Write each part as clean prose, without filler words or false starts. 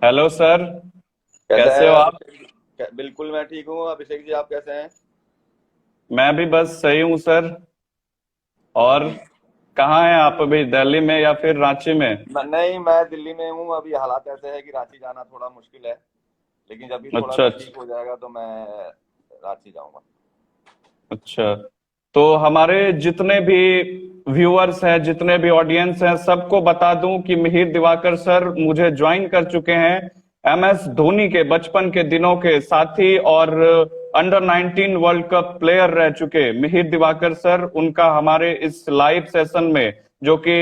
Hello sir. कैसे कैसे हैं हो आप? अभिषेक जी? बिल्कुल मैं ठीक हूँ। अभिषेक जी आप कैसे हैं? मैं भी बस सही हूँ सर। और कहाँ हैं आप अभी, दिल्ली में या फिर रांची में? नहीं, मैं दिल्ली में हूँ। अभी हालात ऐसे है कि रांची जाना थोड़ा मुश्किल है, लेकिन जब भी थोड़ा अच्छा सा अच्छा। ठीक हो जाएगा तो मैं रांची जाऊंगा। अच्छा, तो हमारे जितने भी व्यूअर्स हैं, जितने भी ऑडियंस हैं, सबको बता दूं कि मिहिर दिवाकर सर मुझे ज्वाइन कर चुके हैं। एमएस धोनी के बचपन के दिनों के साथी और अंडर 19 वर्ल्ड कप प्लेयर रह चुके मिहिर दिवाकर सर, उनका हमारे इस लाइव सेशन में, जो कि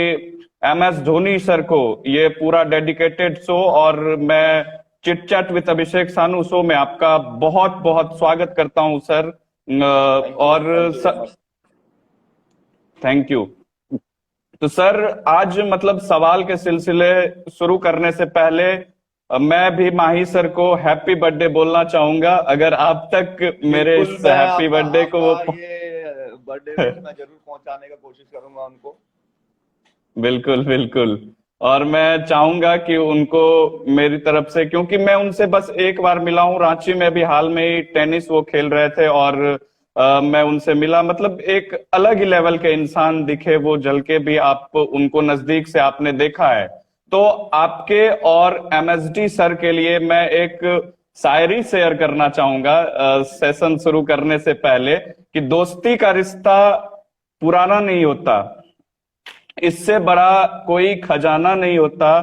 एमएस धोनी सर को ये पूरा डेडिकेटेड शो, और मैं चिट चैट विद अभिषेक सानू शो में आपका बहुत बहुत स्वागत करता हूं सर। थैंक और you very much. Thank you. तो सर, आज मतलब सवाल के सिलसिले शुरू करने से पहले मैं भी माही सर को हैप्पी बर्थडे बोलना चाहूंगा, अगर आप तक मेरे बिल्कुल, इस मैं हैप्पी आपका बर्थडे को आपका वो ये बर्थडे विश मैं जरूर पहुंचाने का कोशिश करूंगा उनको। बिल्कुल बिल्कुल। और मैं चाहूंगा कि उनको मेरी तरफ से, क्योंकि मैं उनसे बस एक बार मिला हूँ रांची में भी, हाल में ही टेनिस वो खेल रहे थे, और मैं उनसे मिला, मतलब एक अलग ही लेवल के इंसान दिखे वो, जल के भी आप उनको नजदीक से आपने देखा है। तो आपके और एमएसडी सर के लिए मैं एक शायरी शेयर करना चाहूंगा सेशन शुरू करने से पहले, कि दोस्ती का रिश्ता पुराना नहीं होता, इससे बड़ा कोई खजाना नहीं होता,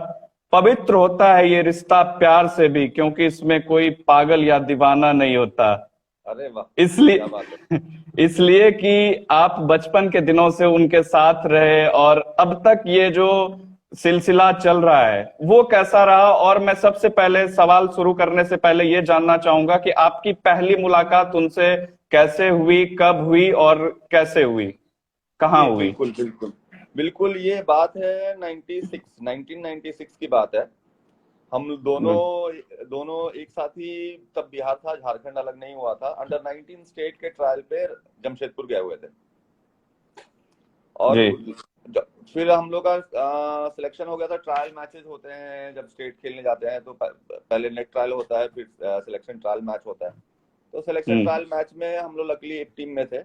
पवित्र होता है ये रिश्ता प्यार से भी, क्योंकि इसमें कोई पागल या दीवाना नहीं होता। अरे वाह, क्या बात है। इसलिए इसलिए कि आप बचपन के दिनों से उनके साथ रहे, और अब तक ये जो सिलसिला चल रहा है वो कैसा रहा। और मैं सबसे पहले सवाल शुरू करने से पहले ये जानना चाहूंगा कि आपकी पहली मुलाकात उनसे कैसे हुई, कब हुई और कैसे हुई, कहाँ जी हुई? बिल्कुल बिल्कुल। बिल्कुल, ये बात है 96 1996 की बात है। हम दोनों दोनों एक साथ ही, तब बिहार था, झारखंड अलग नहीं हुआ था। अंडर 19 स्टेट के ट्रायल पे जमशेदपुर गए हुए थे। और जी फिर हम लोग का सिलेक्शन हो गया था। ट्रायल मैचेस होते हैं जब स्टेट खेलने जाते हैं, तो पहले नेट ट्रायल होता है, फिर सिलेक्शन ट्रायल मैच होता है। तो सिलेक्शन हम्म ट्रायल मैच में हम लोग लकीली एक टीम में थे,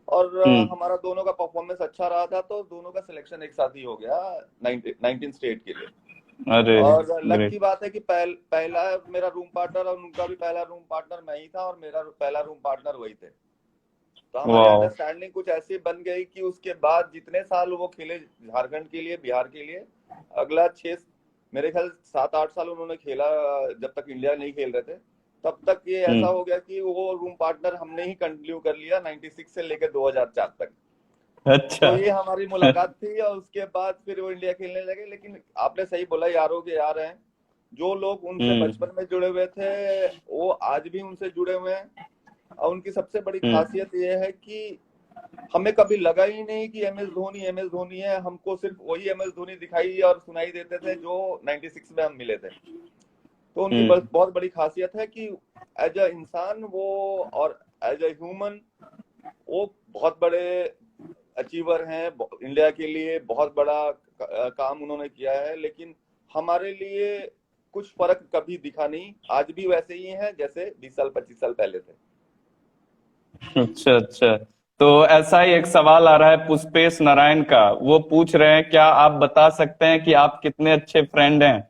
और हम्म। हमारा दोनों का परफॉर्मेंस अच्छा रहा था, तो दोनों का सिलेक्शन एक साथ ही हो गया 19 स्टेट के लिए। अरे और लक की ग्रेट। बात है कि पहला मेरा रूम पार्टनर, और उनका भी पहला रूम पार्टनर मैं ही था, और मेरा पहला रूम पार्टनर वही थे। तो हमारी वाह। अंडरस्टैंडिंग कुछ ऐसी बन गई कि उसके बाद जितने साल वो खेले झारखंड के लिए, बिहार के लिए, अगला छह, मेरे ख्याल 7-8 साल उन्होंने खेला, जब तक इंडिया नहीं खेल रहे थे। तब तक ये ऐसा हम्म। हो गया कि वो रूम पार्टनर हमने ही कंटिन्यू कर लिया 96 से लेकर 2004 तक। अच्छा। तो ये हमारी मुलाकात थी, और उसके बाद फिर वो इंडिया खेलने लगे। लेकिन आपने सही बोला, यारों के यार हैं। जो लोग उनसे हम्म बचपन में जुड़े हुए थे वो आज भी उनसे जुड़े हुए हैं। और उनकी सबसे बड़ी हम्म खासियत ये है कि हमें कभी लगा ही नहीं कि एम एस धोनी है। हमको सिर्फ वही एम एस धोनी दिखाई और सुनाई देते थे जो 96 में हम मिले थे। तो उनकी हम्म बहुत बड़ी खासियत है कि एज अ इंसान वो, और एज अ ह्यूमन वो बहुत बड़े अचीवर हैं। इंडिया के लिए बहुत बड़ा काम उन्होंने किया है, लेकिन हमारे लिए कुछ फर्क कभी दिखा नहीं। आज भी वैसे ही हैं जैसे 20 साल 25 साल पहले थे। अच्छा अच्छा। तो ऐसा ही एक सवाल आ रहा है पुष्पेश नारायण का, वो पूछ रहे हैं क्या आप बता सकते हैं कि आप कितने अच्छे फ्रेंड हैं?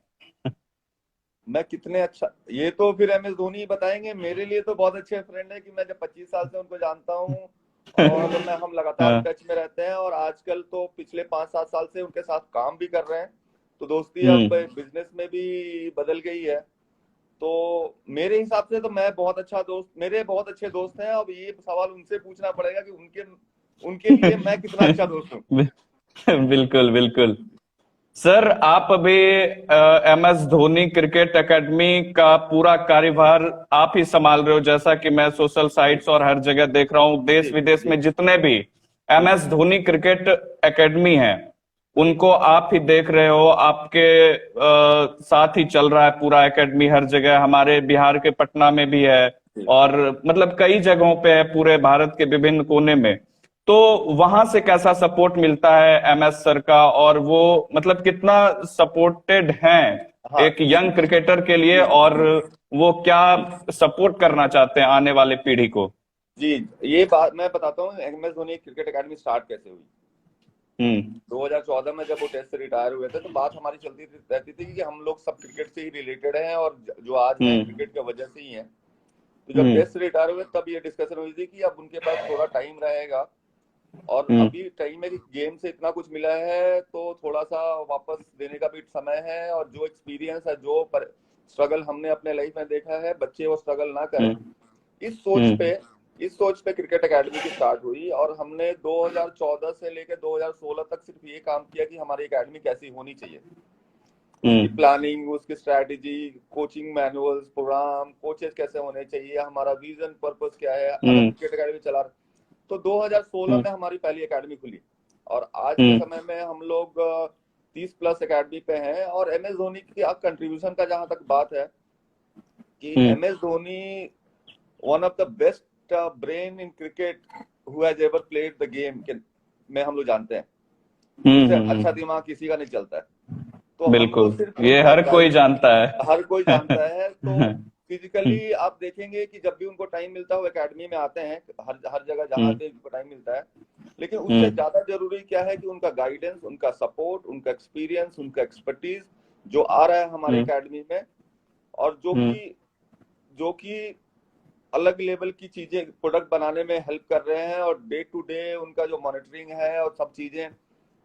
मैं कितने अच्छा, ये तो फिर एम एस धोनी ही बताएंगे। मेरे लिए तो बहुत अच्छे फ्रेंड है कि मैं जब 25 साल से उनको जानता हूँ, और मैं हम लगातार हाँ, टच में रहते हैं। और आजकल तो पिछले 5-7 साल से उनके साथ काम भी कर रहे हैं, तो दोस्ती अब हम्म बिजनेस में भी बदल गई है। तो मेरे हिसाब से तो मैं बहुत अच्छा दोस्त, मेरे बहुत अच्छे दोस्त हैं। अब ये सवाल उनसे पूछना पड़ेगा कि उनके उनके लिए मैं कितना अच्छा दोस्त हूँ। बिल्कुल बिल्कुल। सर, आप अभी M S Dhoni cricket academy का पूरा कार्यभार आप ही संभाल रहे हो, जैसा कि मैं सोशल जी साइट्स और हर जगह देख रहा हूँ, देश जी विदेश जी में जितने भी M G S Dhoni cricket academy है उनको आप ही देख रहे हो, आपके साथ ही चल रहा है पूरा एकेडमी, हर जगह, हमारे बिहार के पटना में भी है, जी और मतलब कई जगहों पे है पूरे भारत के विभिन्न कोने में। तो वहां से कैसा सपोर्ट मिलता है एमएस सर का, और वो मतलब कितना सपोर्टेड हैं हाँ एक यंग क्रिकेटर के लिए, और वो क्या सपोर्ट करना चाहते हैं आने वाले पीढ़ी को? जी, ये बात मैं बताता हूँ MS Dhoni cricket academy start कैसे हुई। हम्म 2014 में जब वो टेस्ट से रिटायर हुए थे तो बात हमारी चलती रहती थी कि हम लोग सब क्रिकेट से ही रिलेटेड हैं और जो आज हैं हम्म क्रिकेट की वजह से ही हैं। तो जब हम्म टेस्ट से रिटायर हुए तब ये डिस्कशन हुई थी कि अब उनके पास थोड़ा टाइम रहेगा और हम्म अभी टाइम है कि गेम से इतना कुछ मिला है तो थोड़ा सा वापस देने का भी समय है, और जो एक्सपीरियंस है, जो स्ट्रगल हमने अपने लाइफ में देखा है, बच्चे वो स्ट्रगल ना करें। हम्म इस सोच हम्म पे इस सोच पे क्रिकेट एकेडमी की स्टार्ट हुई और हमने 2014 से लेकर 2016 तक सिर्फ ये काम किया कि हमारी एकेडमी कैसी होनी चाहिए, उसकी हम्म प्लानिंग, उसकी strategy, coaching manuals, program, coaches कैसे होने चाहिए, हमारा विजन पर्पस क्या है अगर हम्म क्रिकेट एकेडमी चला। तो 2016 हम्म में हमारी पहली एकेडमी खुली और आज के हम्म समय में हम लोग 30 प्लस एकेडमी पे हैं। और MS धोनी की कंट्रीब्यूशन का जहां तक बात है कि हम्म MS Dhoni one of the best brain in cricket who has ever played the game में हम लोग जानते हैं। उससे अच्छा हम्म। दिमाग किसी का नहीं चलता है। तो हमको बिल्कुल, सिर्फ ये उनका हर कोई गाइड जानता है। हर कोई जानता है। तो हम्म फिजिकली आप देखेंगे कि जब भी उनको टाइम मिलता है वो एकेडमी में आते हैं, हर हर जगह जहाँ हम्म पे उनको टाइम मिलता है। लेकिन उससे हम्म ज्यादा जरूरी क्या है कि उनका गाइडेंस, उनका सपोर्ट, उनका एक्सपीरियंस, उनका एक्सपर्टीज जो आ रहा है हमारे हम्म एकेडमी में, और हम्म जो कि अलग लेवल की चीजें प्रोडक्ट बनाने में हेल्प कर रहे हैं। और डे टू डे उनका जो मॉनिटरिंग है और सब चीजें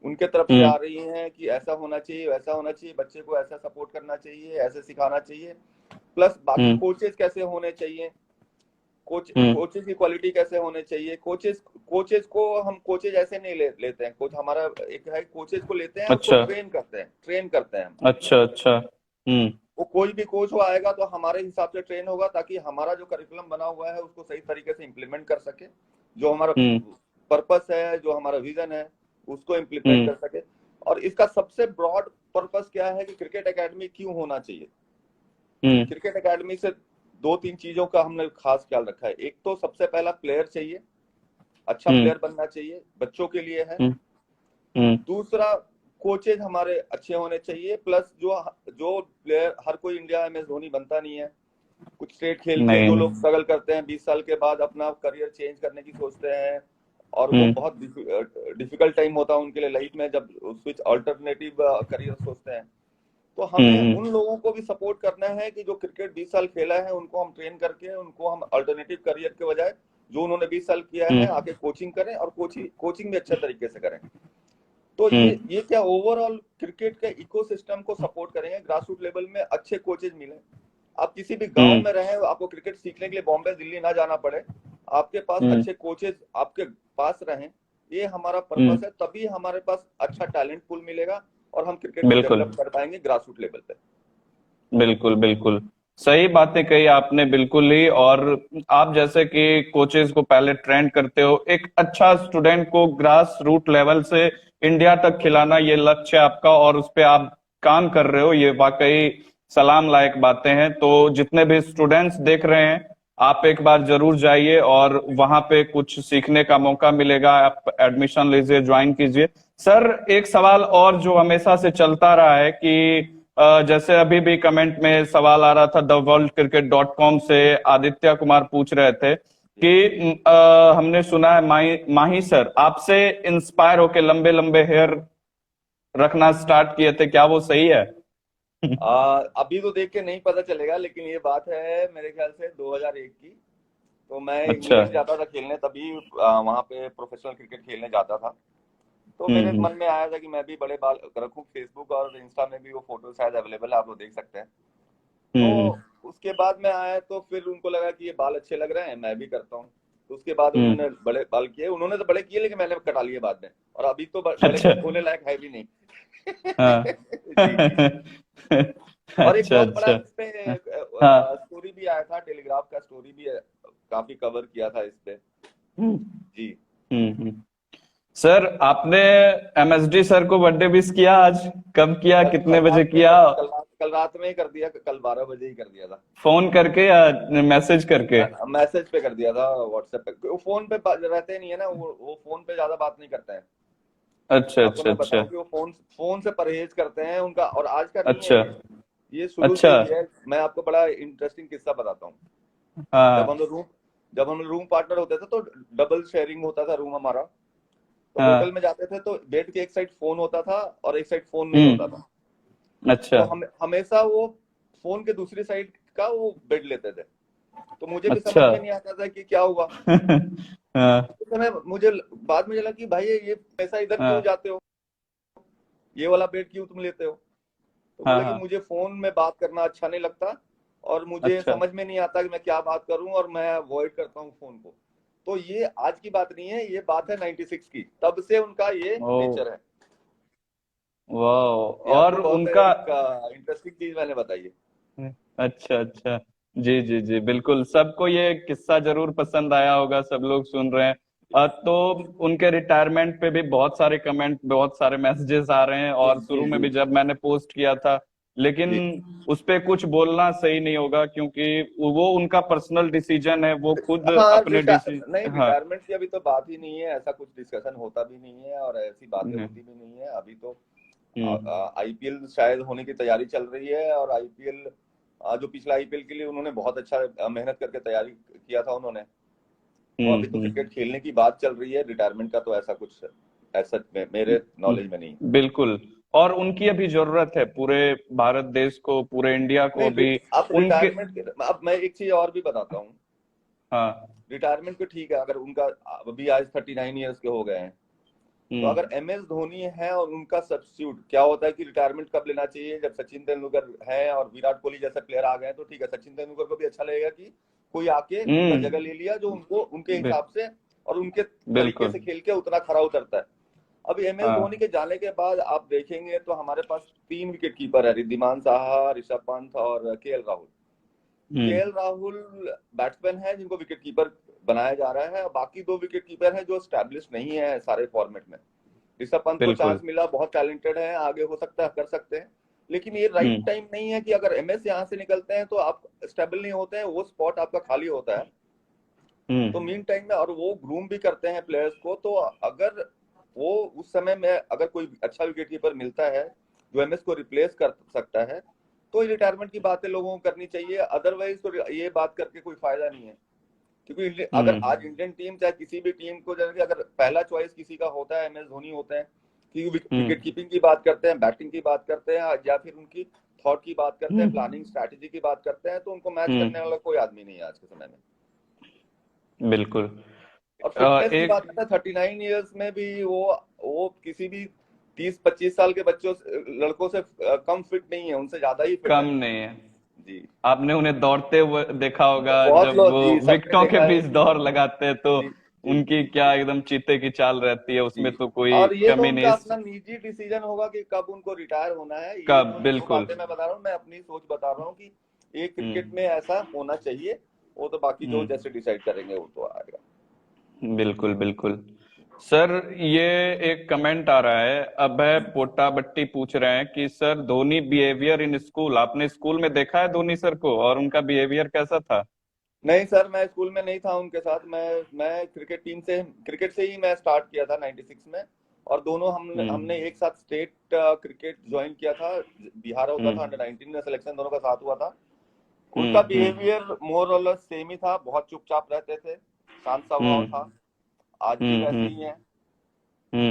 उनके तरफ से आ हम्म रही हैं कि ऐसा होना चाहिए, वैसा होना चाहिए, बच्चे को ऐसा सपोर्ट करना चाहिए, ऐसे सिखाना चाहिए। प्लस बाकी हम्म कोचेस कैसे होने चाहिए, हम्म। कोचेस की क्वालिटी कैसे होने चाहिए। कोचेस को हम कोचेस ऐसे नहीं लेते हैं। कोच हमारा एक है, कोचेस को लेते हैं, उसको अच्छा ट्रेन करते हैं हम। अच्छा अच्छा। वो कोई भी कोच हो आएगा तो हमारे हिसाब से ट्रेन होगा ताकि हमारा जो करिकुलम बना हुआ है उसको सही तरीके से इम्प्लीमेंट कर सके, जो हमारा हम्म पर्पस है, जो हमारा विजन है, उसको इम्प्लीमेंट हम्म कर सके। और इसका सबसे ब्रॉड पर्पस क्या है कि क्रिकेट एकेडमी क्यों होना चाहिए। हम्म क्रिकेट एकेडमी से दो तीन चीजों का हमने खास ख्याल रखा है। एक तो सबसे पहला प्लेयर चाहिए, अच्छा हम्म प्लेयर बनना चाहिए, बच्चों के लिए है। हम्म हम्म दूसरा, कोचेज हमारे अच्छे होने चाहिए। प्लस जो जो प्लेयर, हर कोई इंडिया में धोनी बनता नहीं है। कुछ स्टेट खेल के नहीं जो लोग नहीं। स्ट्रगल करते हैं 20 साल के बाद अपना करियर चेंज करने की सोचते हैं, और वो हम्म बहुत डिफिकल्ट टाइम होता है उनके लिए लाइफ में जब स्विच अल्टरनेटिव करियर सोचते हैं। तो हमें हम्म उन लोगों को भी सपोर्ट करना है कि जो क्रिकेट 20 साल खेला है उनको हम ट्रेन करके उनको हम अल्टरनेटिव करियर के बजाय जो उन्होंने 20 साल किया है हम्म आके कोचिंग करें, और कोचिंग भी अच्छे तरीके से करें। तो हम्म ये क्या ओवरऑल क्रिकेट के इकोसिस्टम को सपोर्ट करेंगे। ग्रास रूट लेवल में अच्छे कोचेज मिले, आप किसी भी गांव हम्म में रहें, आपको क्रिकेट सीखने के लिए बॉम्बे दिल्ली ना जाना पड़े, आपके पास हम्म अच्छे कोचेज आपके पास रहें, ये हमारा हम्म। पर्पस है। तभी हमारे पास अच्छा टैलेंट पूल मिलेगा और हम क्रिकेट को बिल्कुल डेवलप कर पाएंगे ग्रास रूट लेवल पे। बिल्कुल बिल्कुल, सही बातें कही आपने बिल्कुल ही। और आप जैसे कि कोचेस को पहले ट्रेन करते हो, एक अच्छा स्टूडेंट को ग्रास रूट लेवल से इंडिया तक खिलाना, ये लक्ष्य है आपका, और उस पे आप काम कर रहे हो, ये वाकई सलाम लायक बातें हैं। तो जितने भी स्टूडेंट्स देख रहे हैं, आप एक बार जरूर जाइए और वहां पे कुछ सीखने का मौका मिलेगा। आप एडमिशन लीजिए, ज्वाइन कीजिए। सर, एक सवाल और जो हमेशा से चलता रहा है कि जैसे अभी भी कमेंट में सवाल आ रहा था theworldcricket.com से, आदित्य कुमार पूछ रहे थे कि हमने सुना है माही सर आपसे इंस्पायर होके लंबे लंबे हेयर रखना स्टार्ट किए थे, क्या वो सही है? अभी तो देख के नहीं पता चलेगा, लेकिन ये बात है मेरे ख्याल से 2001 की। तो मैं अच्छा। इंग्लैंड जाता था खेलने, तभी वहां पे प्रोफेशनल क्रिकेट खेलने जाता था। तो मेरे हम्म मन में आया था कि मैं भी बड़े बाल रखूं। फेसबुक और इंस्टा में भी वो फोटो शायद अवेलेबल है, आप लोग देख सकते हैं। हम्म तो उसके बाद में आया तो फिर उनको लगा कि ये बाल अच्छे लग रहे हैं, मैं भी करता हूँ। तो उसके बाद हम्म। उन्होंने बड़े बाल किए, उन्होंने तो बड़े किए लेकिन मैंने कटा लिए बाद में। और अभी तो बड़े अच्छा। होने लायक है भी नहीं। हाँ। जी। और एक अच्छा बहुत बड़ा अच्छा। इस पे हाँ। स्टोरी भी आया था, टेलीग्राफ का स्टोरी भी काफी कवर किया था इस पे। हम्म जी। हम्म। सर, आपने एमएसडी सर को बर्थडे विश किया आज? कब किया, कल कितने कल बजे रात में किया? कल रात में ही कर दिया, कल 12 बजे ही कर दिया था। फोन करके या मैसेज करके? मैसेज पे कर दिया था, व्हाट्सएप पे। वो फोन पे रहते नहीं है ना, वो फोन पे ज्यादा बात नहीं करते हैं। अच्छा आपको अच्छा मैं अच्छा बताऊं कि वो फोन फोन से परहेज करते हैं उनका, और आज का नहीं है अच्छा ये शुरू से अच्छा। ही है। मैं आपको बड़ा इंटरेस्टिंग किस्सा बताता हूँ। जब हाँ हम लोग रूम जब हम रूम पार्टनर होते थे तो डबल शेयरिंग होता था रूम हमारा। तो होटल हाँ। में जाते थे तो बेड के एक साइड फोन होता था और एक साइड फोन नहीं होता था। अच्छा तो हम हमेशा वो फोन के दूसरी साइड का वो बेड लेते थे। तो मुझे भी समझ अच्छा। में नहीं आता था कि क्या हुआ। हाँ उस समय मुझे बाद में चला कि भाई ये पैसा इधर क्यों हाँ जाते हो, ये वाला बेड क्यों तुम लेते हो। तो हाँ बोले कि हाँ। मुझे फोन में बात करना अच्छा नहीं लगता और मुझे अच्छा समझ में नहीं आता कि मैं क्या बात करूं, और मैं अवॉइड करता हूं फोन को। तो ये आज की बात नहीं है, ये बात है 96 की, तब से उनका ये ओ नेचर है। वाह। ये और आपको बहुत उनका एक इंटरेस्टिंग चीज मैंने बताई है। अच्छा अच्छा। जी जी जी बिल्कुल, सबको ये किस्सा जरूर पसंद आया होगा, सब लोग सुन रहे हैं। तो उनके रिटायरमेंट पे भी बहुत सारे कमेंट, बहुत सारे मैसेजेस आ रहे हैं, जी और जी शुरू में जी भी जब मैंने पोस्ट किया था, लेकिन जी। उस पे कुछ बोलना सही नहीं होगा, क्योंकि वो उनका पर्सनल डिसीजन है, वो खुद हाँ, अपने नहीं, डिसीजन। हाँ। रिटायरमेंट की अभी तो बात ही नहीं है, ऐसा कुछ डिस्कशन होता भी नहीं है और ऐसी बातें हम्म होती भी नहीं है अभी तो। हम्म आईपीएल शायद होने की तैयारी चल रही है, और आईपीएल जो पिछला आईपीएल के लिए उन्होंने बहुत अच्छा मेहनत करके तैयारी किया था उन्होंने। तो अभी तो क्रिकेट हम्म। खेलने की बात चल रही है, रिटायरमेंट का तो ऐसा कुछ ऐसा मेरे नॉलेज में नहीं। बिल्कुल। और उनकी अभी जरूरत है पूरे भारत देश को, पूरे इंडिया को नहीं, अभी आप उनके। रिटायरमेंट के, अब मैं एक चीज और भी बताता हूँ। हाँ। रिटायरमेंट को ठीक है, अगर उनका अभी आज 39 ईयर्स के हो गए हैं, तो अगर हम्म एम एस धोनी है और उनका सब्स्टिट्यूट क्या होता है कि रिटायरमेंट कब लेना चाहिए, जब सचिन तेंदुलकर है और विराट कोहली जैसे प्लेयर आ गए हैं, तो ठीक है, सचिन तेंदुलकर को भी अच्छा लगेगा कि कोई आके उनका हम्म। जगह ले लिया जो उनको उनके बि, हिसाब से और उनके तरीके बिल्कुल। से खेल के उतना खरा उतरता है। अभी एम एस धोनी हाँ। के जाने के बाद आप देखेंगे तो हमारे पास 3 विकेट कीपर है, रिद्धिमान साहा, ऋषभ पंत और केएल राहुल। हम्म। केएल राहुल बैट्समैन है जिनको विकेट कीपर बनाया जा रहा है, और बाकी 2 विकेट कीपर हैं जो स्टैब्लिश नहीं है सारे फॉर्मेट में। ऋषभ पंत को चांस बिल्कुल। मिला, बहुत टैलेंटेड है, आगे हो सकता है कर सकते हैं, लेकिन ये राइट हम्म टाइम नहीं है कि अगर एमएस यहाँ से निकलते हैं तो आप स्टेबल नहीं होते हैं, वो स्पॉट आपका खाली होता है। तो हम्म मीन टाइम में, और वो ग्रूम भी करते हैं प्लेयर्स को, तो अगर वो उस समय में अगर कोई अच्छा विकेट कीपर मिलता है जो एमएस को रिप्लेस कर सकता है, तो रिटायरमेंट की बातें लोगों को करनी चाहिए। अदरवाइज तो ये बात करके कोई फायदा नहीं है, क्योंकि अगर आज हम्म इंडियन टीम चाहे किसी भी टीम को, जैसे अगर पहला चॉइस किसी का होता है एमएस धोनी होते हैं, कि विकेट हम्म कीपिंग की बात करते हैं, बैटिंग की बात करते हैं, या फिर उनकी थॉट की बात करते हैं, हम्म प्लानिंग स्ट्रैटेजी की बात करते हैं, तो उनको मैच करने हम्म, वाला कोई आदमी नहीं है आज के समय में। बिल्कुल। और फिटनेस की बात एक करता है, 39 ईयर्स में भी वो किसी भी 30-25 साल के बच्चों लड़कों से कम फिट नहीं है, उनसे ज्यादा ही फिट कम है। नहीं है। जी। आपने उन्हें दौड़ते हुए देखा होगा, बहुत जब लोग, वो जी, सबने विकेटों के देखा है बीच कि दौड़ लगाते हैं, तो जी जी उनकी क्या एकदम चीते की चाल रहती है, जी। उसमें तो कोई और ये तो कमी उनका नहीं। अपना निजी डिसीजन होगा कि कब उनको रिटायर होना है, ये कब, जो बिल्कुल। बातें मैं बता रहा हूँ, मैं अपनी सोच बता रहा हूँ कि एक क्रिकेट हम्म में ऐसा होना चाहिए। वो तो बाकी जो हम्म जैसे डिसाइड करेंगे वो तो आएगा। बिल्कुल बिल्कुल। सर, ये एक कमेंट आ रहा है, अभय पोटाबट्टी पूछ रहे हैं कि sir, Dhoni behaviour in school, आपने स्कूल में देखा है धोनी सर को, और उनका बिहेवियर कैसा था? नहीं सर, मैं स्कूल में नहीं था उनके साथ। मैं क्रिकेट से ही मैं स्टार्ट किया था 96 में। और दोनों हमने हमने हम्म एक साथ स्टेट क्रिकेट ज्वाइन किया था। बिहार होता था, हम्म अंडर 19 में सिलेक्शन दोनों का साथ हुआ था। उनका हम्म बिहेवियर मोर और लेस सेम ही था, बहुत चुपचाप रहते थे, शांत स्वभाव था। हम्म आज भी वैसे ही हम्म है,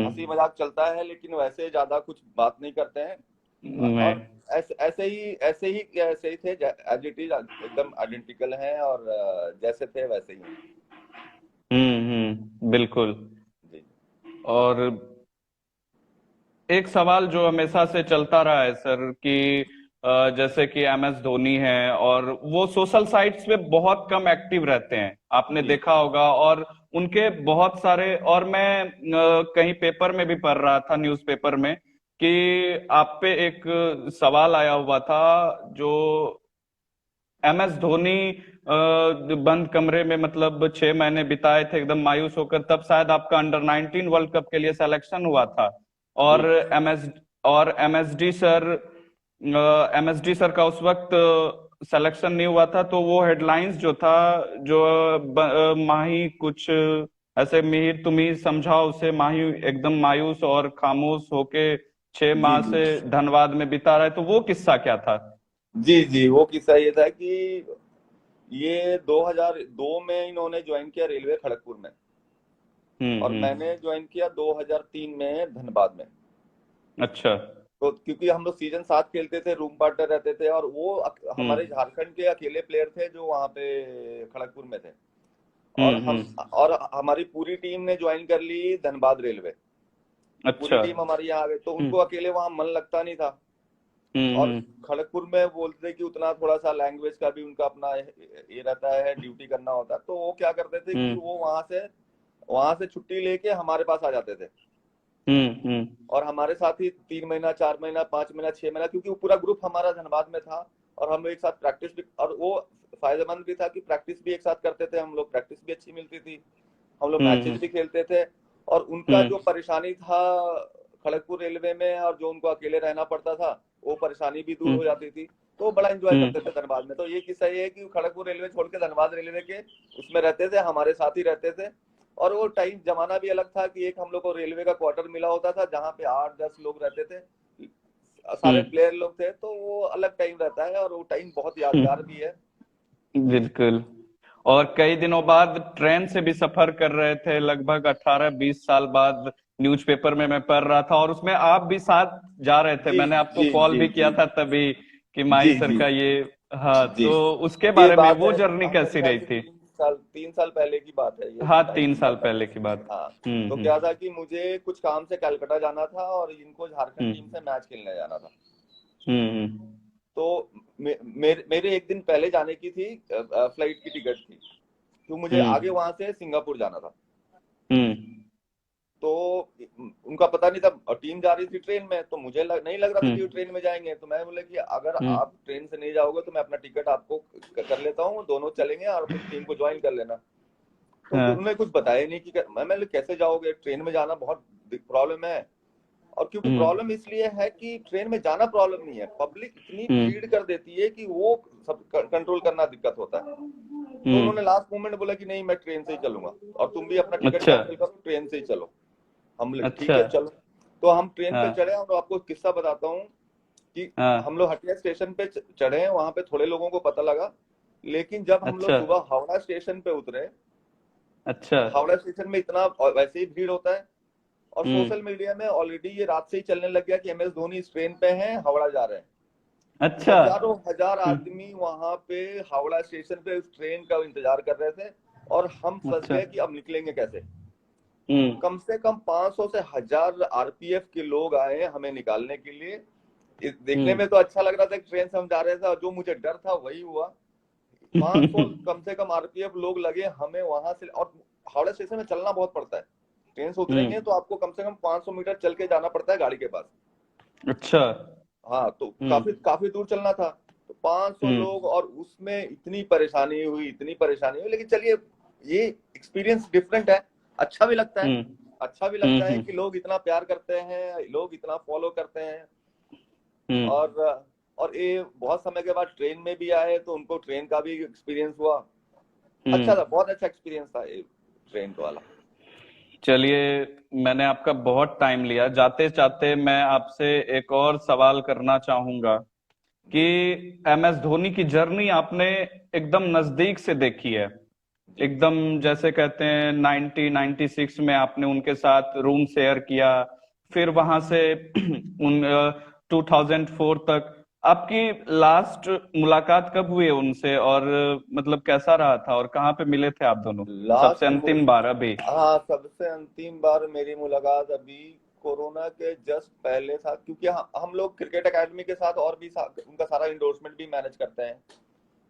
हंसी हम्म मजाक चलता है, लेकिन वैसे ज्यादा कुछ बात नहीं करते हैं। और नहीं। ऐसे ही थे, एज इट इज एकदम आइडेंटिकल हैं, और जैसे थे वैसे ही हैं। बिल्कुल। जी और एक सवाल जो हमेशा से चलता रहा है सर, कि जैसे कि एम एस धोनी है, और वो सोशल साइट्स पे बहुत कम एक्टिव रहते हैं, आपने जी देखा होगा, और उनके बहुत सारे, और मैं कहीं पेपर में भी पढ़ रहा था, न्यूज़पेपर में, कि आप पे एक सवाल आया हुआ था, जो एम एस धोनी बंद कमरे में मतलब 6 महीने बिताए थे एकदम मायूस होकर, तब शायद आपका अंडर 19 वर्ल्ड कप के लिए सिलेक्शन हुआ था। और जी M S D sir MSD sir का उस वक्त सिलेक्शन नहीं हुआ था, तो वो हेडलाइंस जो था, जो माही कुछ ऐसे, मिहिर तुम ही समझाओ उसे, माही एकदम मायूस और खामोश होके 6 माह जी जी से धनबाद में बिता रहा है, तो वो किस्सा क्या था? जी जी। वो किस्सा ये था कि ये 2002 में इन्होंने ज्वाइन किया रेलवे खड़गपुर में, और हम्म। मैंने ज्वाइन किया 2003 में धनबाद में। अच्छा। तो क्योंकि हम लोग सीजन 7 खेलते थे, रूम पार्टनर रहते थे, और वो हमारे हम्म झारखंड के अकेले प्लेयर थे जो वहाँ पे खड़गपुर में थे। और हमारी पूरी टीम ने ज्वाइन कर ली धनबाद रेलवे। पूरी अच्छा। टीम हमारी यहाँ आ गई, तो हम्म उनको अकेले वहाँ मन लगता नहीं था। और हम्म खड़गपुर में बोलते थे कि उतना थोड़ा सा लैंग्वेज का भी उनका अपना ये रहता है, ड्यूटी करना होता है, तो वो क्या करते थे कि हम्म वो वहां से छुट्टी लेके हमारे पास आ जाते थे। हम्म। और हमारे साथ ही 3 महीना, 4 महीना, 5 महीना, 6 महीना, क्योंकि वो पूरा ग्रुप हमारा धनबाद में था, और हम एक साथ प्रैक्टिस भी, और वो फायदेमंद भी था कि प्रैक्टिस भी एक साथ करते थे हम लोग, प्रैक्टिस भी अच्छी मिलती थी, हम लोग मैचेस भी खेलते थे। और उनका जो हम्म परेशानी था खड़गपुर रेलवे में, और जो उनको अकेले रहना पड़ता था, वो परेशानी भी दूर हो हम्म जाती थी। तो वो बड़ा एंजॉय करते थे हम्म धनबाद में। तो ये किस्सा ये है कि खड़गपुर रेलवे छोड़ के धनबाद रेलवे के उसमें रहते थे, हमारे साथ ही रहते थे। और वो टाइम जमाना भी अलग था कि एक हम लोग को रेलवे का क्वार्टर मिला होता था जहाँ पे 8-10 लोग रहते थे, सारे हम्म प्लेयर लोग थे, तो वो अलग टाइम रहता है, और वो टाइम बहुत यादगार भी है। बिल्कुल। और कई दिनों बाद ट्रेन से भी सफर कर रहे थे, लगभग 18-20 साल बाद। न्यूज़पेपर में मैं पढ़ रहा था, और उसमें आप भी साथ जा रहे थे, जी मैंने आपको जी कॉल जी भी जी किया था तभी, कि माही जी सर जी का ये। हाँ, जी। तो उसके ये बारे में, बात वो है, जर्नी मेरे कैसी ख्याल रही से थी? 3 साल पहले की बात है, ये हाँ, 2 ढाई 3 साल 3 साल पहले पहले। की बात। हाँ। तो क्या था कि मुझे कुछ काम से कलकत्ता जाना था, और इनको झारखंड टीम हम्म से मैच खेलने जाना था। हम्म तो मेरे एक दिन पहले जाने की थी, फ्लाइट की टिकट थी, तो मुझे आगे हम्म वहां से सिंगापुर जाना था। हम्म तो उनका पता नहीं था, और टीम जा रही थी ट्रेन में, तो मुझे नहीं लग रहा था कि वो हम्म ट्रेन में जाएंगे। तो मैं बोले कि अगर हम्म आप ट्रेन से नहीं जाओगे तो मैं अपना टिकट आपको कर लेता हूँ, दोनों चलेंगे और अपनी टीम को ज्वाइन कर लेना। तो हाँ। उन्होंने कुछ बताया नहीं कि मैं बोले कैसे जाओगे, ट्रेन में जाना बहुत प्रॉब्लम है। और क्योंकि हम्म प्रॉब्लम इसलिए है कि ट्रेन में जाना प्रॉब्लम नहीं है, पब्लिक इतनी भीड़ हम्म कर देती है कि वो सब कंट्रोल करना दिक्कत होता है। तो उन्होंने लास्ट मोमेंट बोला कि नहीं, मैं ट्रेन से ही चलूंगा, और तुम भी अपना टिकट अच्छा। कैंसिल करो, ट्रेन से ही चलो। हम लोग ठीक अच्छा। है चलो। तो हम ट्रेन पे हाँ चढ़े, और आपको किस्सा बताता हूँ कि हम हाँ। लोग हटिया स्टेशन पे चढ़े हैं, वहां पे थोड़े लोगों को पता लगा। लेकिन जब हम लोग अच्छा। सुबह हावड़ा स्टेशन पे उतरे, अच्छा। हावड़ा स्टेशन में इतना, और वैसे ही भीड़ होता है, और सोशल हम्म। मीडिया में ऑलरेडी ये रात से ही चलने लग गया कि एमएस धोनी इस ट्रेन पे हैं, हावड़ा जा रहे हैं। अच्छा। हजारों हजार हम्म। आदमी वहां पे हावड़ा स्टेशन पे उस ट्रेन का इंतजार कर रहे थे, और हम फंस अच्छा। गए कि अब निकलेंगे कैसे। हम्म कम से कम 500 से 1000 आरपीएफ के लोग आए हमें निकालने के लिए। देखने में हम्म तो अच्छा लग रहा था कि ट्रेन से हम जा रहे थे, और जो मुझे डर था वही हुआ। 500 कम से कम आरपीएफ लोग लगे हमें वहां से, और हावड़ा स्टेशन में चलना बहुत पड़ता है। ट्रेन से उतरेंगे तो हम्म। आपको कम से कम 500 मीटर चल के जाना पड़ता है गाड़ी के पास। अच्छा। हाँ, तो काफी हम्म काफी दूर चलना था। तो 500 लोग, हम्म और उसमें इतनी परेशानी हुई, इतनी परेशानी हुई, लेकिन चलिए, ये एक्सपीरियंस डिफरेंट है, अच्छा भी लगता है। हम्म अच्छा भी लगता है कि हम्म लोग इतना प्यार करते हैं, लोग इतना फॉलो करते हैं। हम्म और और ये बहुत समय के बाद ट्रेन में भी आए, तो उनको ट्रेन का भी एक्सपीरियंस हुआ। अच्छा था, बहुत अच्छा एक्सपीरियंस था ये ट्रेन वाला। चलिए, मैंने आपका बहुत टाइम लिया, जाते जाते मैं आपसे एक और सवाल करना चाहूंगा कि जी एम एस धोनी की जर्नी आपने एकदम नजदीक से देखी है। जी एकदम, जैसे कहते हैं 1996 में आपने उनके साथ रूम शेयर किया, फिर वहां से 2004 तक। आपकी लास्ट मुलाकात कब हुई है उनसे, और मतलब कैसा रहा था, और कहाँ पे मिले थे आप दोनों सबसे लास्ट अंतिम बार अभी? हाँ, सबसे अंतिम बार मेरी मुलाकात अभी कोरोना के जस्ट पहले था, क्योंकि हम लोग क्रिकेट एकेडमी के साथ और भी उनका सारा इंडोर्समेंट भी मैनेज करते हैं।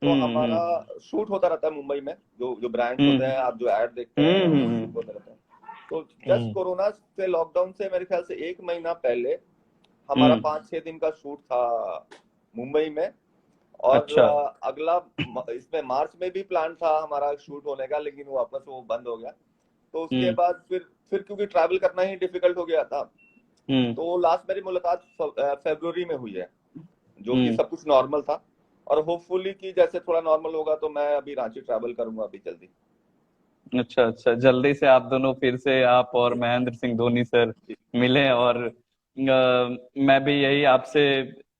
तो हमारा हम्म शूट होता रहता है मुंबई में, जो जो ब्रांड्स होते हैं, हम्म आप जो ऐड देखते हैं, वो शूट हम्म होते रहते हैं। तो जस्ट हम्म कोरोना से, लॉकडाउन से मेरे ख्याल से 1 महीना पहले हमारा हम्म 5-6 दिन का शूट था मुंबई में। और अच्छा। अगला इसमें मार्च में भी प्लान था हमारा शूट होने का, लेकिन वो वापस वो बंद हो गया। तो उसके हम्म बाद फिर क्योंकि ट्रैवल करना ही डिफिकल्ट हो गया था, हम्म तो लास्ट मेरी मुलाकात फरवरी में हुई है, जो कि सब कुछ नॉर्मल था। और होपफुली कि जैसे थोड़ा नॉर्मल होगा तो मैं अभी रांची ट्रैवल करूंगा अभी जल्दी। अच्छा अच्छा, जल्दी से आप दोनों फिर से, आप और महेंद्र सिंह धोनी सर, जी, मिले। और मैं भी यही आपसे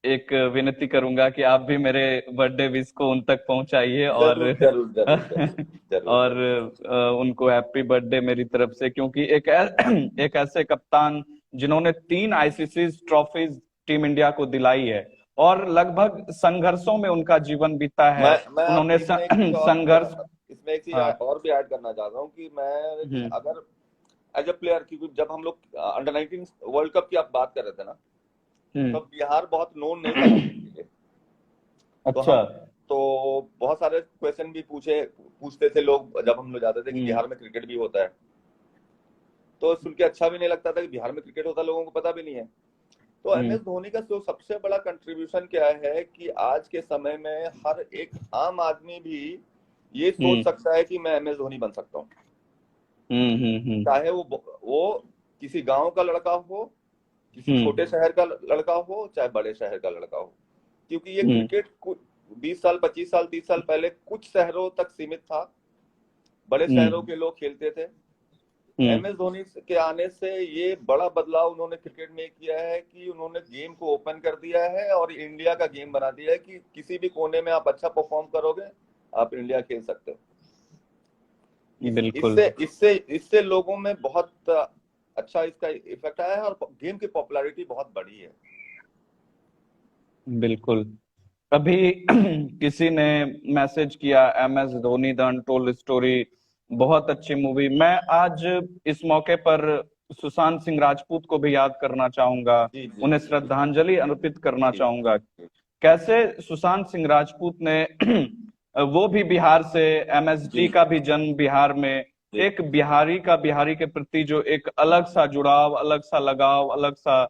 एक विनती करूंगा कि आप भी मेरे बर्थडे विश को उन तक पहुंचाइए, और जरूर जरूर जरूर जरूर जरूर और जरूर। उनको हैप्पी बर्थडे मेरी तरफ से, क्योंकि एक ऐसे कप्तान जिन्होंने 3 आईसीसी ट्रॉफीज टीम इंडिया को दिलाई है, और लगभग संघर्षों में उनका जीवन बीता है। मैं आप उन्होंने इसमें एक चीज और संघर्ष। इसमें एक चीज हाँ। और भी ऐड करना चाहता हूँ कि मैं हम्म अगर एज अ प्लेयर, क्योंकि जब हम लोग अंडर 19 वर्ल्ड कप की आप बात कर रहे थे ना, हम्म। तो बिहार बहुत नोन नहीं था क्रिकेट के लिए। तो अच्छा। हम तो बहुत सारे क्वेश्चन भी पूछते थे लोग जब हम लोग जाते थे कि हम्म बिहार में क्रिकेट भी होता है। तो सुन के अच्छा भी नहीं लगता था कि बिहार में क्रिकेट होता है, लोगों को पता भी नहीं है। तो एम हम्म एस धोनी का जो सबसे बड़ा कंट्रीब्यूशन क्या है कि आज के समय में हर एक आम आदमी भी ये सोच हम्म सकता है कि मैं एम एस धोनी बन सकता हूँ। चाहे वो किसी गांव का लड़का हो, किसी छोटे हम्म शहर का लड़का हो, चाहे बड़े शहर का लड़का हो। क्योंकि ये हम्म क्रिकेट 20 साल, 25 साल, 30 साल पहले कुछ शहरों तक सीमित था, बड़े शहरों हम्म के लोग खेलते थे। एम हम्म एस धोनी के आने से ये बड़ा बदलाव उन्होंने क्रिकेट में किया है कि उन्होंने गेम को ओपन कर दिया है और इंडिया का गेम बना दिया है कि किसी भी कोने में आप अच्छा परफॉर्म करोगे, आप इंडिया खेल सकते हो। बिल्कुल इससे इससे इससे लोगों में बहुत अच्छा इसका इफेक्ट आया है और गेम की पॉपुलैरिटी बहुत बढ़ी है। बिल्कुल। अभी किसी ने मैसेज किया, MS Dhoni the untold story, बहुत अच्छी मूवी। मैं आज इस मौके पर सुशांत सिंह राजपूत को भी याद करना चाहूंगा, जी जी उन्हें जी जी श्रद्धांजलि अर्पित करना जी चाहूंगा। जी कैसे सुशांत सिंह राजपूत ने वो भी बिहार से, जी MSD का भी जन्म बिहार में, जी एक बिहारी का बिहारी के प्रति जो एक अलग सा जुड़ाव, अलग सा लगाव, अलग सा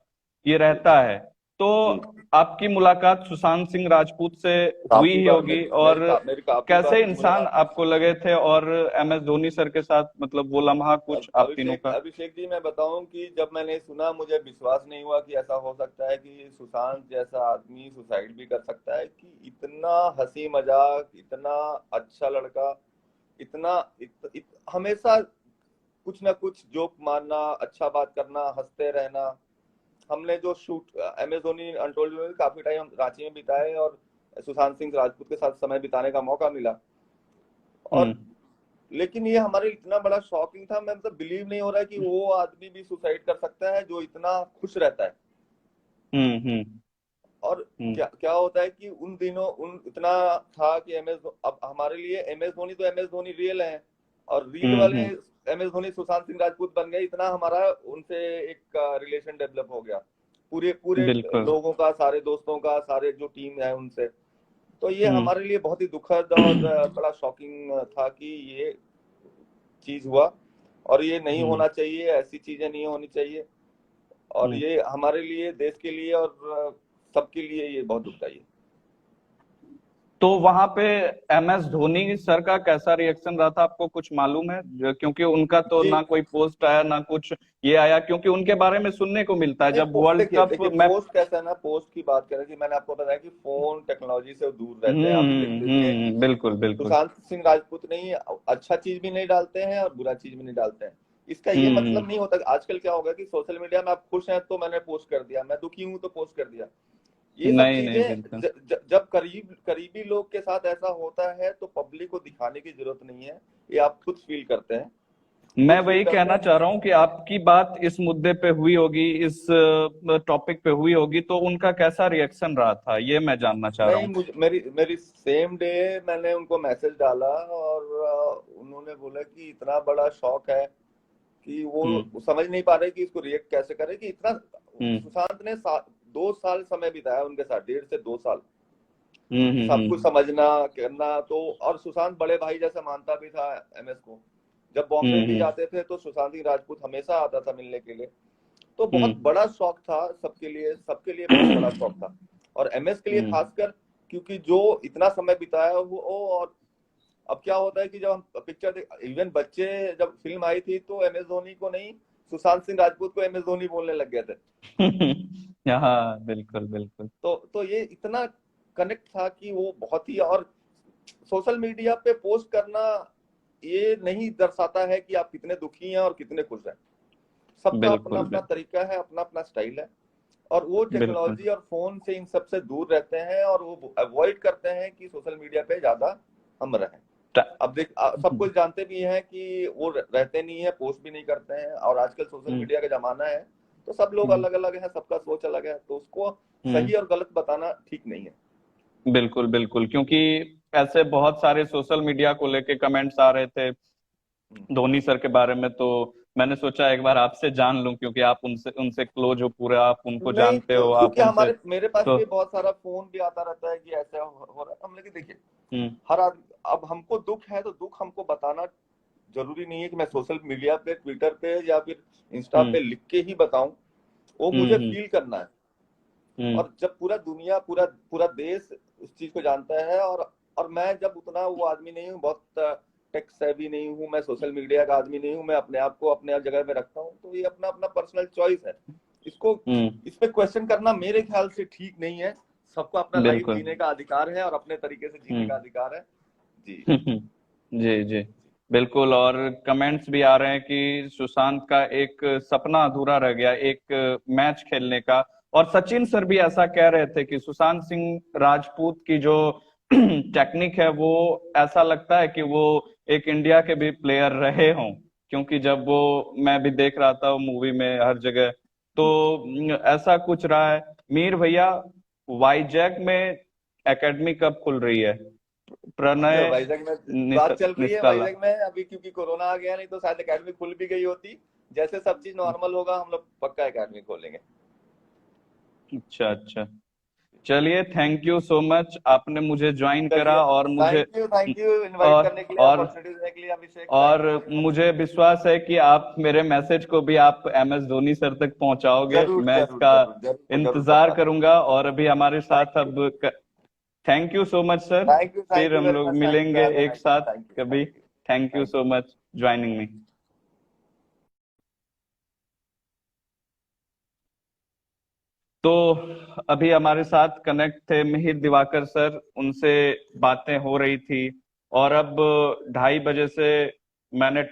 ये जी रहता है। तो जी। आपकी मुलाकात सुशांत सिंह राजपूत से हुई काफी ही बार होगी, और मेरी काफी कैसे बार इंसान मुलाकात। आपको लगे थे, और MS धोनी सर के साथ मतलब वो लम्हा कुछ आप तीनों अभिषेक का। अभिषेक जी, मैं बताऊं कि जब मैंने सुना मुझे विश्वास नहीं हुआ कि ऐसा हो सकता है कि सुशांत जैसा आदमी सुसाइड भी कर सकता है। कि इतना हंसी मजाक, इतना अच्छा लड़का, इतना हमेशा कुछ ना कुछ जोक मारना, अच्छा बात करना, हंसते रहना। हमने जो shoot M S Dhoni untold में काफी टाइम हम रांची में बिताए और सुशांत सिंह राजपूत के साथ समय बिताने का मौका मिला। और हम्म लेकिन ये हमारे लिए इतना बड़ा शॉकिंग था, मैं मतलब बिलीव नहीं हो रहा है कि वो आदमी भी सुसाइड कर सकता है जो इतना खुश रहता है। हम्म और क्या क्या होता है कि उन दिनों उन इतना था कि अब हमारे लिए एम एस धोनी तो एम एस धोनी रियल है, और रील वाले हम्म। एम एस धोनी सुशांत सिंह राजपूत बन गए। इतना हमारा उनसे एक रिलेशन डेवलप हो गया, पूरे पूरे बिल्कुल। लोगों का, सारे दोस्तों का, सारे जो टीम है उनसे। तो ये हम्म हमारे लिए बहुत ही दुखद और बड़ा शॉकिंग था कि ये चीज हुआ। और ये नहीं हम्म होना चाहिए, ऐसी चीजें नहीं होनी चाहिए। और हम्म। ये हमारे लिए, देश के लिए और सबके लिए ये बहुत दुखदाई है। तो वहां पे MS धोनी सर का कैसा रिएक्शन रहा था, आपको कुछ मालूम है? क्योंकि उनका तो जी ना कोई पोस्ट आया ना कुछ ये आया, क्योंकि उनके बारे में सुनने को मिलता है नहीं, जब वर्ल्ड देखिए कप देखिए मैं। पोस्ट कैसा है ना, पोस्ट की बात करें कि मैंने आपको बताया कि फोन टेक्नोलॉजी से दूर रहते हैं, आप देख लीजिए। बिल्कुल बिल्कुल। सुशांत सिंह राजपूत नहीं, अच्छा चीज भी नहीं डालते हैं और बुरा चीज भी नहीं डालते हैं। इसका ये मतलब हम्म। नहीं होता। आजकल क्या होगा कि सोशल मीडिया में आप खुश हैं तो मैंने पोस्ट कर दिया, मैं दुखी हूं तो पोस्ट कर दिया। ये सब नहीं नहीं, चीजें बिल्कुल। जब करीबी लोग के साथ ऐसा होता है तो पब्लिक को दिखाने की जरूरत नहीं है, ये आप खुद फील करते हैं, मैं खुद फील वही करते कहना हैं। चाह रहा हूं कि आपकी बात इस मुद्दे पे हुई होगी, इस टॉपिक पे हुई होगी, तो उनका कैसा रिएक्शन रहा था ये मैं जानना चाह रहा नहीं, हूँ। मुझे मेरी मेरी सेम डे मैंने उनको मैसेज डाला और उन्होंने बोला कि इतना बड़ा शौक है कि हम्म वो समझ नहीं पा रहे कि इसको रिएक्ट कैसे करे। कि इतना हम्म सुशांत ने 2 साल समय बिताया उनके साथ, 1.5 से 2 साल सब कुछ हम्म। समझना करना। तो और सुशांत बड़े भाई जैसा मानता भी था एमएस को। जब बॉम्बे भी हम्म जाते थे तो सुशांत सिंह राजपूत हमेशा आता था मिलने के लिए। तो बहुत हम्म बड़ा शौक था सबके लिए बहुत बड़ा शौक था। और एमएस के लिए हम्म खासकर, क्योंकि जो इतना समय बिताया वो। और अब क्या होता है कि जब हम पिक्चर, इवन बच्चे, जब फिल्म आई थी तो एमएस धोनी को नहीं, सुशांत सिंह राजपूत को एमएस धोनी बोलने लग गए थे। हाँ बिल्कुल बिल्कुल। तो ये इतना कनेक्ट था कि वो बहुत ही, और सोशल मीडिया पे पोस्ट करना ये नहीं दर्शाता है कि आप कितने दुखी हैं और कितने खुश हैं। सबका अपना बिल्कुल अपना तरीका है, अपना अपना स्टाइल है, और वो बिल्कुल। टेक्नोलॉजी और फोन से इन सब से दूर रहते हैं, और वो अवॉइड करते हैं कि सोशल मीडिया पे ज्यादा हम रहें। अब देख, सब कुछ जानते भी हैं कि वो रहते नहीं है, पोस्ट भी नहीं करते हैं, और आजकल सोशल हम्म मीडिया का जमाना है, तो सब लोग हम्म अलग अलग हैं, सबका सोच अलग है, तो उसको हम्म। सही और गलत बताना ठीक नहीं है। बिल्कुल बिल्कुल, क्योंकि ऐसे बहुत सारे सोशल मीडिया को लेके कमेंट्स आ रहे थे हम्म। धोनी सर के बारे में, तो मैंने सोचा एक बार आपसे जान लूं, क्योंकि आप उनसे उनसे क्लोज हो पूरा, आप उनको नहीं, जानते हो, आप क्योंकि उनसे हमारे मेरे पास तो। भी बहुत सारा फोन भी आता रहता है कि ऐसा हो रहा है। हम लेकिन देखिए, हम्म हर आदमी, अब हमको दुख है तो दुख हमको बताना जरूरी नहीं है कि मैं सोशल मीडिया पे, ट्विटर पे या फिर इंस्टा हम्म पे लिख के ही बताऊं। वो मुझे हम्म फील करना है, हम्म और जब पूरा दुनिया, पूरा पूरा देश उस चीज को जानता है, और मैं जब उतना वो आदमी नहीं हूँ, बहुत टेक सेवी नहीं हूँ, मैं सोशल मीडिया का आदमी नहीं हूँ, मैं अपने आप को अपने आप जगह में रखता हूँ, तो ये अपना अपना पर्सनल चॉइस है। इसको, हम्म। इस पे क्वेश्चन करना मेरे ख्याल से ठीक नहीं है। सबको अपना लाइफ बिल्कुल। जीने का अधिकार है, और अपने तरीके से जीने का हम्म। अधिकार है। जी। जी जी बिल्कुल। और कमेंट्स भी आ रहे हैं कि सुशांत का एक सपना अधूरा रह गया, एक मैच खेलने का। और सचिन सर भी ऐसा कह रहे थे कि सुशांत सिंह राजपूत की जो टेक्निक है वो, ऐसा लगता है कि वो एक इंडिया के भी प्लेयर रहे हों, क्योंकि जब वो, मैं भी देख रहा था मूवी में हर जगह, तो ऐसा कुछ रहा है। मीर भैया, वाईजैक में एकेडमी कब खुल रही है? प्रणय वाइजैक में बात चल रही है, निस्काला। वाइजैक में अभी, क्योंकि कोरोना आ गया, नहीं तो शायद एकेडमी खुल भी गई होती। जैसे सब चीज नॉर्मल होगा, हम लोग पक्का एकेडमी खोलेंगे। अच्छा अच्छा। चलिए, थैंक यू सो मच, आपने मुझे ज्वाइन करा, चलिए, और मुझे थैंक यू इनवाइट और करने के लिए, और अपॉर्चुनिटी देने के लिए, अभिषेक, और थैंक यू वेरी मच। मुझे विश्वास है कि आप मेरे मैसेज को भी आप MS धोनी सर तक पहुंचाओगे। जरूर मैं जरूर इसका जरूर जरूर जरूर इंतजार पक्का। करूंगा। और अभी हमारे साथ थैंक यू, अब thank you so much sir. फिर थैंक यू हम वेरी लोग मच, थैंक यू, मिलेंगे हैव अ एक नाइस डे, साथ थैंक यू, कभी। Thank you, thank you thank so much joining me. तो अभी हमारे साथ कनेक्ट थे मिहिर दिवाकर सर, उनसे बातें हो रही थी। और अब 2:30 बजे से मैंने